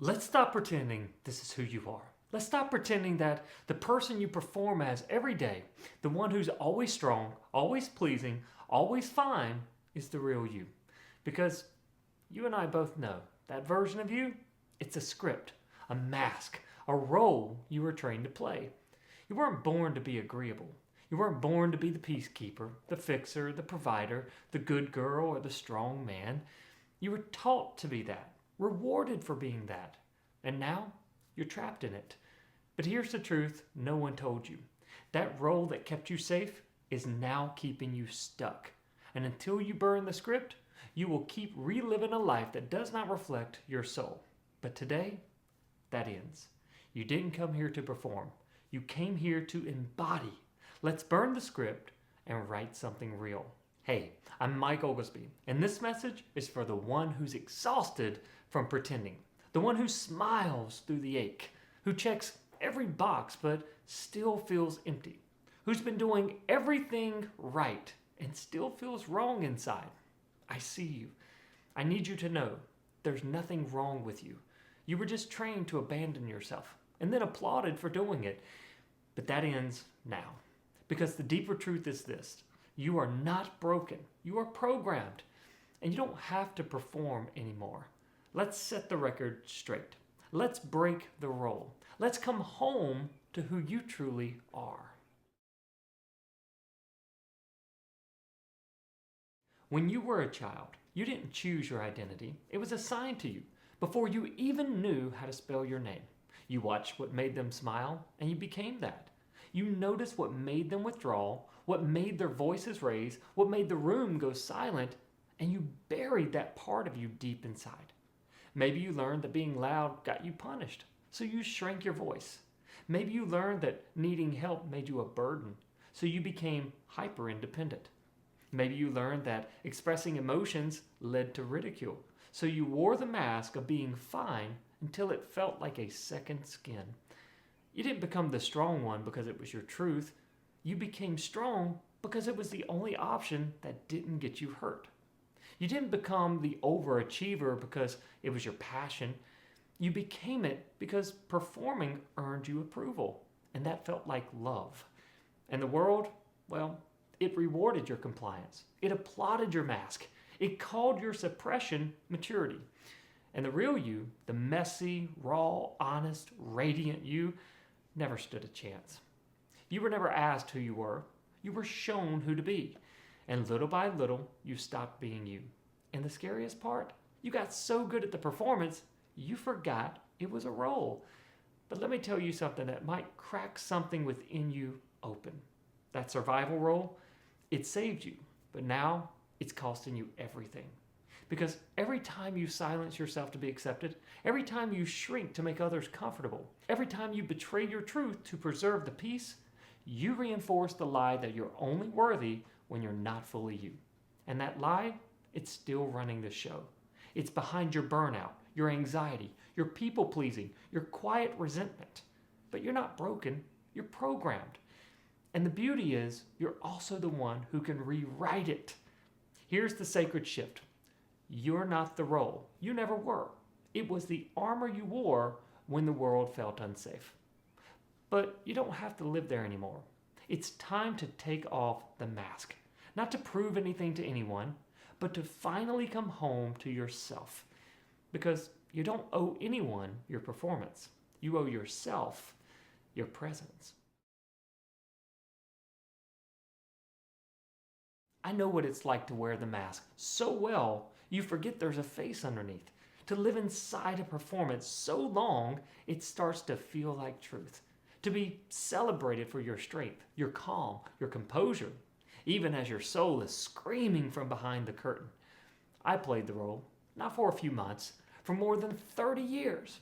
Let's stop pretending this is who you are. Let's stop pretending that the person you perform as every day, the one who's always strong, always pleasing, always fine, is the real you. Because you and I both know that version of you, it's a script, a mask, a role you were trained to play. You weren't born to be agreeable. You weren't born to be the peacekeeper, the fixer, the provider, the good girl, or the strong man. You were taught to be that, rewarded for being that. And now you're trapped in it. But here's the truth no one told you. That role that kept you safe is now keeping you stuck. And until you burn the script, you will keep reliving a life that does not reflect your soul. But today, that ends. You didn't come here to perform. You came here to embody. Let's burn the script and write something real. Hey, I'm Mike Oglesbee, and this message is for the one who's exhausted from pretending, the one who smiles through the ache, who checks every box but still feels empty, who's been doing everything right and still feels wrong inside. I see you. I need you to know there's nothing wrong with you. You were just trained to abandon yourself and then applauded for doing it. But that ends now. Because the deeper truth is this: you are not broken. You are programmed. And you don't have to perform anymore. Let's set the record straight. Let's break the role. Let's come home to who you truly are. When you were a child, you didn't choose your identity. It was assigned to you before you even knew how to spell your name. You watched what made them smile, and you became that. You noticed what made them withdraw, what made their voices raise, what made the room go silent, and you buried that part of you deep inside. Maybe you learned that being loud got you punished, so you shrank your voice. Maybe you learned that needing help made you a burden, so you became hyper-independent. Maybe you learned that expressing emotions led to ridicule, so you wore the mask of being fine until it felt like a second skin. You didn't become the strong one because it was your truth. You became strong because it was the only option that didn't get you hurt. You didn't become the overachiever because it was your passion. You became it because performing earned you approval, and that felt like love. And the world, well, it rewarded your compliance. It applauded your mask. It called your suppression maturity. And the real you, the messy, raw, honest, radiant you, never stood a chance. You were never asked who you were. You were shown who to be. And little by little, you stopped being you. And the scariest part, you got so good at the performance, you forgot it was a role. But let me tell you something that might crack something within you open. That survival role, it saved you, but now it's costing you everything. Because every time you silence yourself to be accepted, every time you shrink to make others comfortable, every time you betray your truth to preserve the peace, you reinforce the lie that you're only worthy when you're not fully you. And that lie, it's still running the show. It's behind your burnout, your anxiety, your people-pleasing, your quiet resentment. But you're not broken, you're programmed. And the beauty is, you're also the one who can rewrite it. Here's the sacred shift. You're not the role. You never were. It was the armor you wore when the world felt unsafe. But you don't have to live there anymore. It's time to take off the mask. Not to prove anything to anyone, but to finally come home to yourself. Because you don't owe anyone your performance. You owe yourself your presence. I know what it's like to wear the mask so well, you forget there's a face underneath. To live inside a performance so long, it starts to feel like truth. To be celebrated for your strength, your calm, your composure, even as your soul is screaming from behind the curtain. I played the role, not for a few months, for more than 30 years.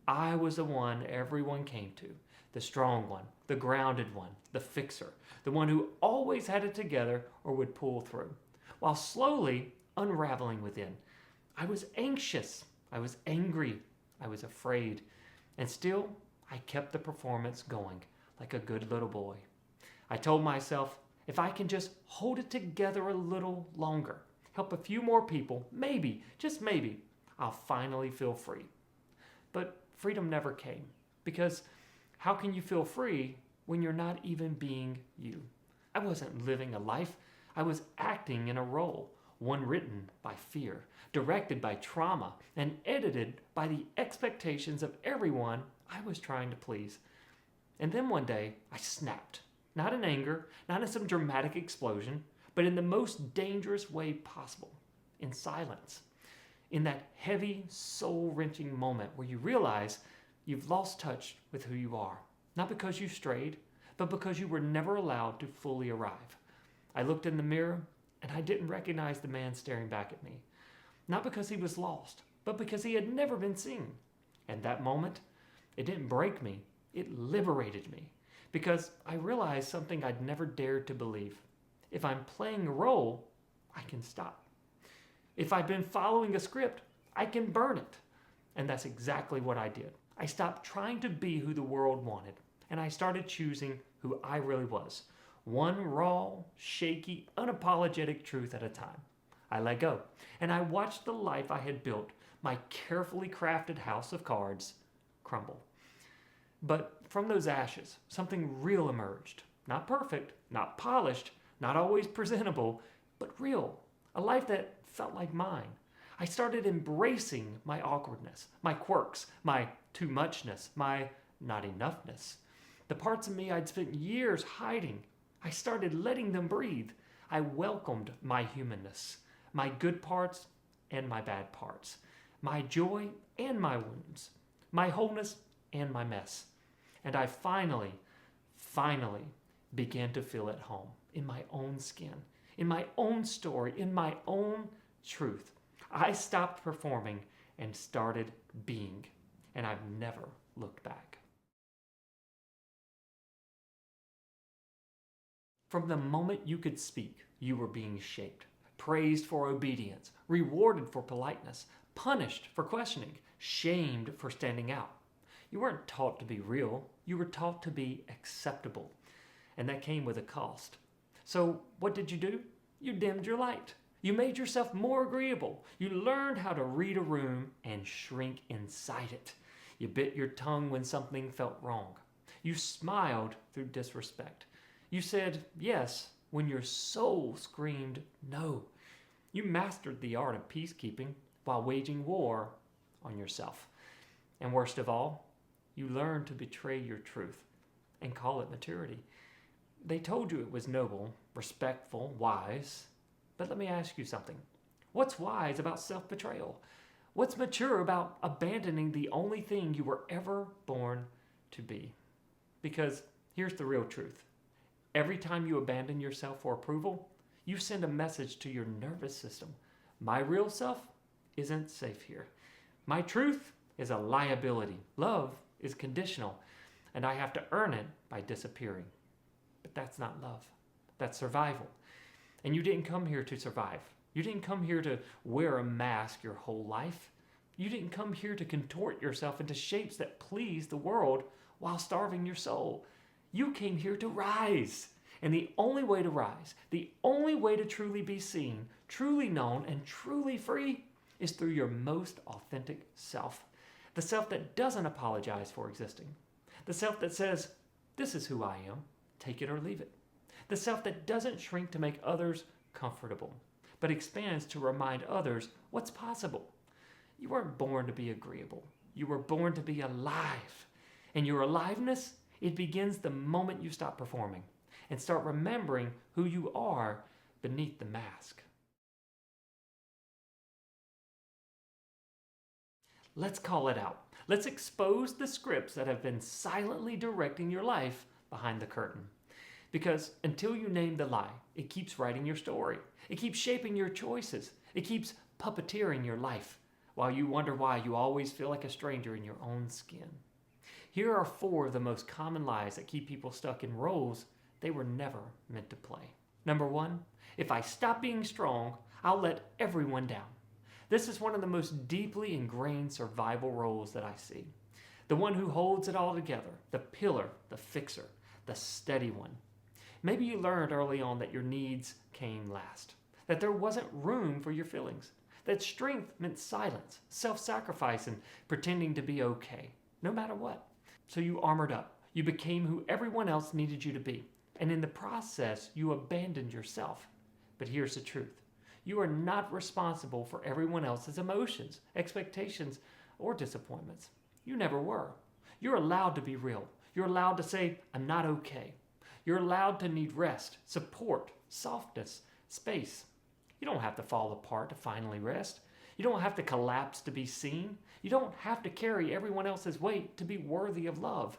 I was the one everyone came to, the strong one, the grounded one, the fixer, the one who always had it together or would pull through, while slowly unraveling within. I was anxious, I was angry, I was afraid, and still I kept the performance going like a good little boy. I told myself, if I can just hold it together a little longer, help a few more people, maybe, just maybe, I'll finally feel free. But freedom never came, because how can you feel free when you're not even being you? I wasn't living a life. I was acting in a role, one written by fear, directed by trauma, and edited by the expectations of everyone I was trying to please. And then one day, I snapped. Not in anger, not in some dramatic explosion, but in the most dangerous way possible, in silence. In that heavy, soul-wrenching moment where you realize you've lost touch with who you are. Not because you strayed, but because you were never allowed to fully arrive. I looked in the mirror, and I didn't recognize the man staring back at me. Not because he was lost, but because he had never been seen. And that moment, it didn't break me, it liberated me. Because I realized something I'd never dared to believe. If I'm playing a role, I can stop. If I've been following a script, I can burn it. And that's exactly what I did. I stopped trying to be who the world wanted, and I started choosing who I really was. One raw, shaky, unapologetic truth at a time. I let go, and I watched the life I had built, my carefully crafted house of cards, crumble. But from those ashes, something real emerged. Not perfect, not polished, not always presentable, but real. A life that felt like mine. I started embracing my awkwardness, my quirks, my too muchness, my not enoughness. The parts of me I'd spent years hiding, I started letting them breathe. I welcomed my humanness, my good parts and my bad parts, my joy and my wounds, my wholeness and my mess. And I finally began to feel at home in my own skin, in my own story, in my own truth. I stopped performing and started being, and I've never looked back. From the moment you could speak, you were being shaped, praised for obedience, rewarded for politeness, punished for questioning, shamed for standing out. You weren't taught to be real, you were taught to be acceptable, and that came with a cost. So what did you do? You dimmed your light. You made yourself more agreeable. You learned how to read a room and shrink inside it. You bit your tongue when something felt wrong. You smiled through disrespect. You said yes when your soul screamed no. You mastered the art of peacekeeping while waging war on yourself. And worst of all, you learned to betray your truth and call it maturity. They told you it was noble, respectful, wise. But let me ask you something. What's wise about self-betrayal? What's mature about abandoning the only thing you were ever born to be? Because here's the real truth. Every time you abandon yourself for approval, you send a message to your nervous system. My real self isn't safe here. My truth is a liability. Love is conditional, and I have to earn it by disappearing. But that's not love. That's survival. And you didn't come here to survive. You didn't come here to wear a mask your whole life. You didn't come here to contort yourself into shapes that please the world while starving your soul. You came here to rise. And the only way to rise, the only way to truly be seen, truly known, and truly free is through your most authentic self. The self that doesn't apologize for existing. The self that says, this is who I am, take it or leave it. The self that doesn't shrink to make others comfortable, but expands to remind others what's possible. You weren't born to be agreeable. You were born to be alive. And your aliveness, it begins the moment you stop performing and start remembering who you are beneath the mask. Let's call it out. Let's expose the scripts that have been silently directing your life behind the curtain. Because until you name the lie, it keeps writing your story. It keeps shaping your choices. It keeps puppeteering your life while you wonder why you always feel like a stranger in your own skin. Here are 4 of the most common lies that keep people stuck in roles they were never meant to play. Number 1, if I stop being strong, I'll let everyone down. This is one of the most deeply ingrained survival roles that I see. The one who holds it all together, the pillar, the fixer, the steady one. Maybe you learned early on that your needs came last, that there wasn't room for your feelings, That strength meant silence, self-sacrifice, and pretending to be okay, no matter what. So you armored up. You became who everyone else needed you to be. And in the process, you abandoned yourself. But here's the truth. You are not responsible for everyone else's emotions, expectations, or disappointments. You never were. You're allowed to be real. You're allowed to say, I'm not okay. You're allowed to need rest, support, softness, space. You don't have to fall apart to finally rest. You don't have to collapse to be seen. You don't have to carry everyone else's weight to be worthy of love.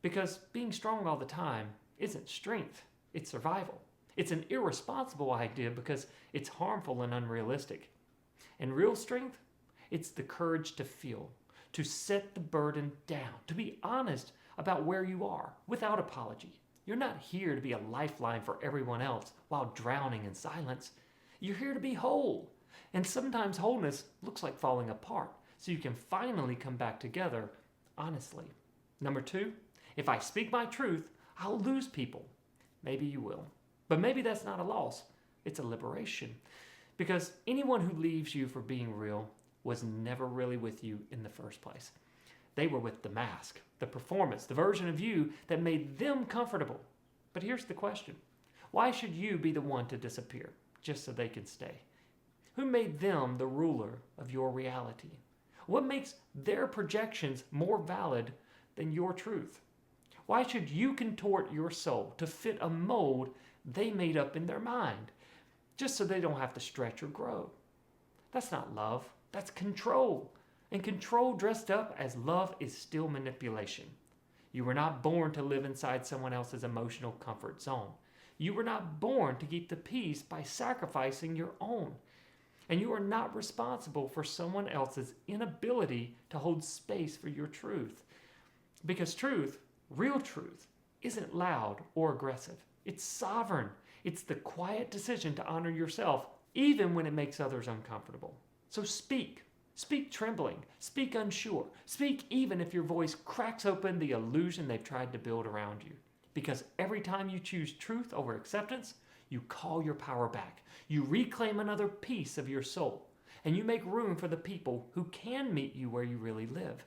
Because being strong all the time isn't strength, it's survival. It's an irresponsible idea because it's harmful and unrealistic. And real strength, it's the courage to feel, to set the burden down, to be honest about where you are without apology. You're not here to be a lifeline for everyone else while drowning in silence. You're here to be whole. And sometimes wholeness looks like falling apart, so you can finally come back together honestly. Number 2, if I speak my truth, I'll lose people. Maybe you will. But maybe that's not a loss. It's a liberation. Because anyone who leaves you for being real was never really with you in the first place. They were with the mask, the performance, the version of you that made them comfortable. But here's the question. Why should you be the one to disappear just so they can stay? Who made them the ruler of your reality? What makes their projections more valid than your truth? Why should you contort your soul to fit a mold they made up in their mind just so they don't have to stretch or grow? That's not love. That's control. And control dressed up as love is still manipulation. You were not born to live inside someone else's emotional comfort zone. You were not born to keep the peace by sacrificing your own. And you are not responsible for someone else's inability to hold space for your truth. Because truth, real truth, isn't loud or aggressive. It's sovereign. It's the quiet decision to honor yourself, even when it makes others uncomfortable. So speak. Speak trembling. Speak unsure. Speak even if your voice cracks open the illusion they've tried to build around you. Because every time you choose truth over acceptance, you call your power back. You reclaim another piece of your soul. And you make room for the people who can meet you where you really live.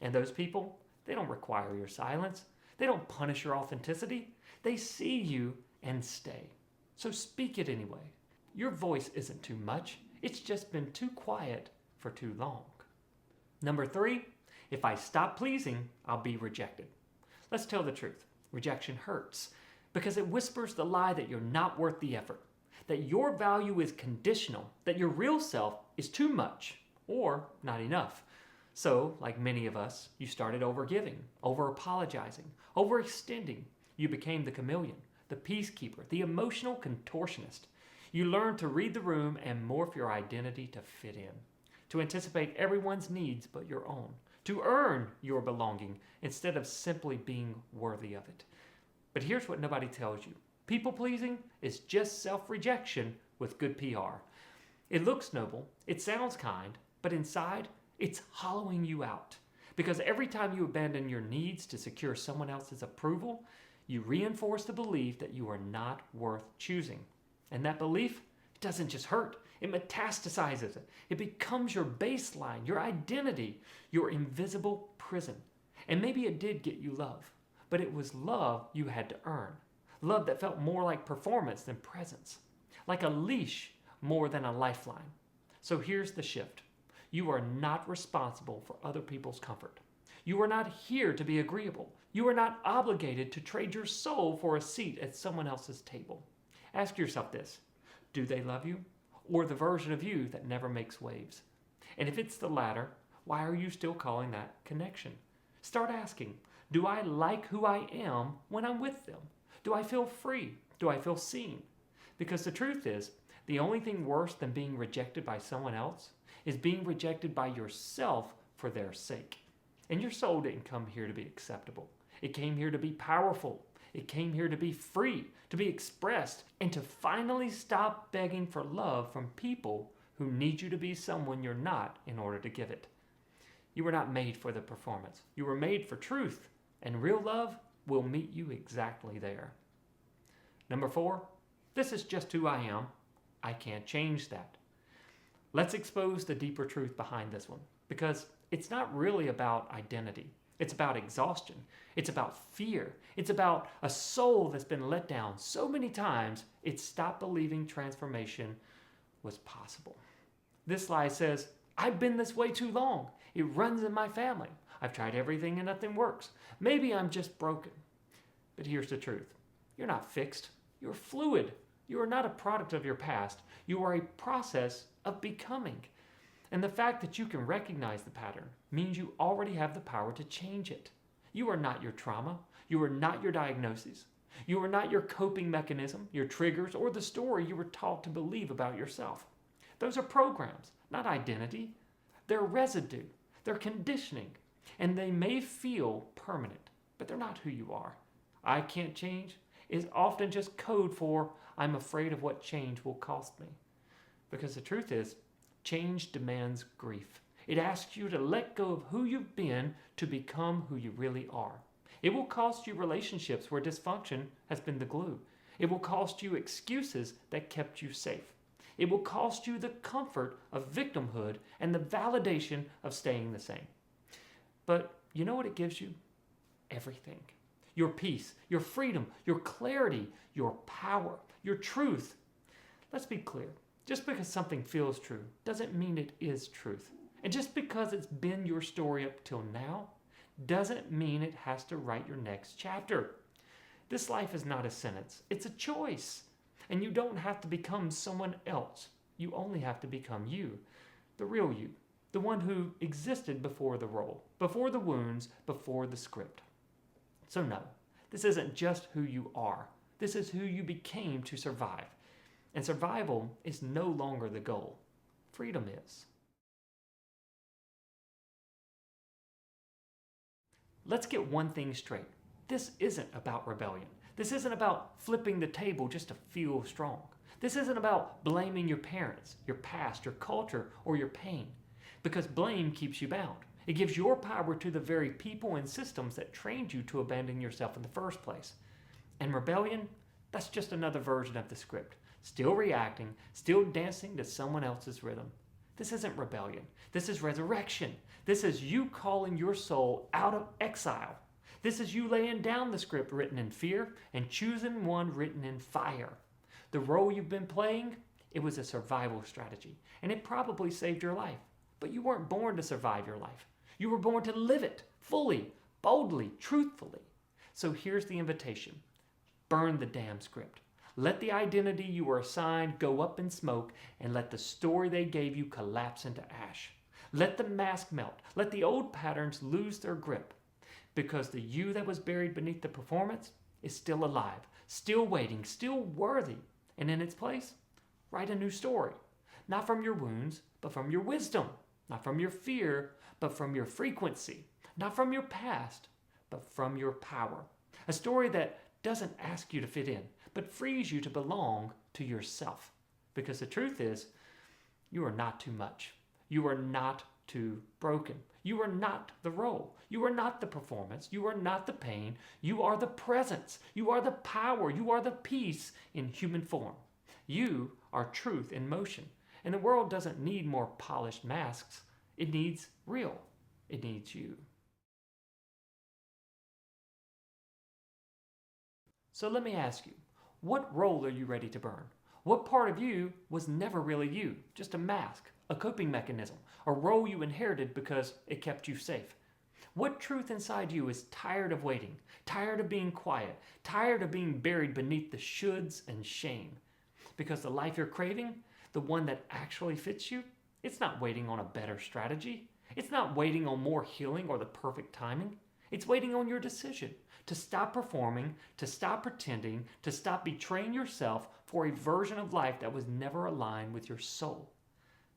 And those people, they don't require your silence. They don't punish your authenticity. They see you and stay. So speak it anyway. Your voice isn't too much. It's just been too quiet for too long. Number 3, if I stop pleasing, I'll be rejected. Let's tell the truth. Rejection hurts because it whispers the lie that you're not worth the effort, that your value is conditional, that your real self is too much or not enough. So, like many of us, you started overgiving, over-apologizing, overextending. You became the chameleon, the peacekeeper, the emotional contortionist. You learned to read the room and morph your identity to fit in, to anticipate everyone's needs but your own, to earn your belonging instead of simply being worthy of it. But here's what nobody tells you. People-pleasing is just self-rejection with good PR. It looks noble, it sounds kind, but inside, it's hollowing you out. Because every time you abandon your needs to secure someone else's approval, you reinforce the belief that you are not worth choosing. And that belief doesn't just hurt, it metastasizes. It becomes your baseline, your identity, your invisible prison. And maybe it did get you love, but it was love you had to earn. Love that felt more like performance than presence. Like a leash more than a lifeline. So here's the shift. You are not responsible for other people's comfort. You are not here to be agreeable. You are not obligated to trade your soul for a seat at someone else's table. Ask yourself this. Do they love you? Or the version of you that never makes waves? And if it's the latter, why are you still calling that connection? Start asking, do I like who I am when I'm with them? Do I feel free? Do I feel seen? Because the truth is, the only thing worse than being rejected by someone else is being rejected by yourself for their sake. And your soul didn't come here to be acceptable. It came here to be powerful. It came here to be free, to be expressed, and to finally stop begging for love from people who need you to be someone you're not in order to give it. You were not made for the performance. You were made for truth, and real love will meet you exactly there. Number 4, this is just who I am. I can't change that. Let's expose the deeper truth behind this one, because it's not really about identity. It's about exhaustion. It's about fear. It's about a soul that's been let down so many times it stopped believing transformation was possible. This lie says, I've been this way too long. It runs in my family. I've tried everything and nothing works. Maybe I'm just broken. But here's the truth. You're not fixed. You're fluid. You are not a product of your past. You are a process of becoming. And the fact that you can recognize the pattern means you already have the power to change it. You are not your trauma. You are not your diagnosis. You are not your coping mechanism, your triggers, or the story you were taught to believe about yourself. Those are programs, not identity. They're residue. They're conditioning. And they may feel permanent, but they're not who you are. I can't change is often just code for I'm afraid of what change will cost me. Because the truth is, change demands grief. It asks you to let go of who you've been to become who you really are. It will cost you relationships where dysfunction has been the glue. It will cost you excuses that kept you safe. It will cost you the comfort of victimhood and the validation of staying the same. But you know what it gives you? Everything. Your peace, your freedom, your clarity, your power, your truth. Let's be clear. Just because something feels true doesn't mean it is truth. And just because it's been your story up till now doesn't mean it has to write your next chapter. This life is not a sentence. It's a choice. And you don't have to become someone else. You only have to become you, the real you, the one who existed before the role, before the wounds, before the script. So no, this isn't just who you are. This is who you became to survive. And survival is no longer the goal. Freedom is. Let's get one thing straight. This isn't about rebellion. This isn't about flipping the table just to feel strong. This isn't about blaming your parents, your past, your culture, or your pain. Because blame keeps you bound. It gives your power to the very people and systems that trained you to abandon yourself in the first place. And rebellion, that's just another version of the script. Still reacting, still dancing to someone else's rhythm. This isn't rebellion. This is resurrection. This is you calling your soul out of exile. This is you laying down the script written in fear and choosing one written in fire. The role you've been playing, it was a survival strategy, and it probably saved your life. But you weren't born to survive your life. You were born to live it fully, boldly, truthfully. So here's the invitation. Burn the damn script. Let the identity you were assigned go up in smoke, and let the story they gave you collapse into ash. Let the mask melt. Let the old patterns lose their grip. Because the you that was buried beneath the performance is still alive, still waiting, still worthy. And in its place, write a new story. Not from your wounds, but from your wisdom. Not from your fear, but from your frequency. Not from your past, but from your power. A story that doesn't ask you to fit in, but frees you to belong to yourself. Because the truth is, you are not too much. You are not too broken. You are not the role. You are not the performance. You are not the pain. You are the presence. You are the power. You are the peace in human form. You are truth in motion. And the world doesn't need more polished masks. It needs real. It needs you. So let me ask you, what role are you ready to burn? What part of you was never really you, just a mask, a coping mechanism, a role you inherited because it kept you safe? What truth inside you is tired of waiting, tired of being quiet, tired of being buried beneath the shoulds and shame? Because the life you're craving, the one that actually fits you, it's not waiting on a better strategy. It's not waiting on more healing or the perfect timing. It's waiting on your decision to stop performing, to stop pretending, to stop betraying yourself for a version of life that was never aligned with your soul.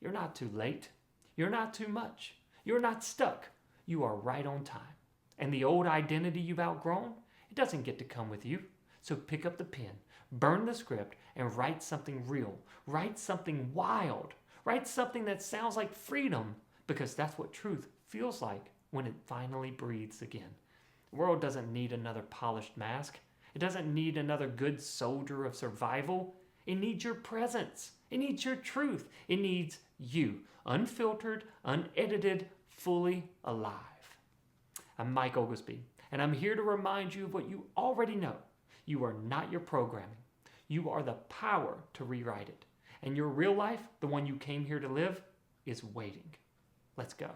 You're not too late. You're not too much. You're not stuck. You are right on time. And the old identity you've outgrown, it doesn't get to come with you. So pick up the pen, burn the script, and write something real. Write something wild. Write something that sounds like freedom, because that's what truth feels like when it finally breathes again. The world doesn't need another polished mask. It doesn't need another good soldier of survival. It needs your presence. It needs your truth. It needs you, unfiltered, unedited, fully alive. I'm Mike Oglesbee, and I'm here to remind you of what you already know. You are not your programming. You are the power to rewrite it. And your real life, the one you came here to live, is waiting. Let's go.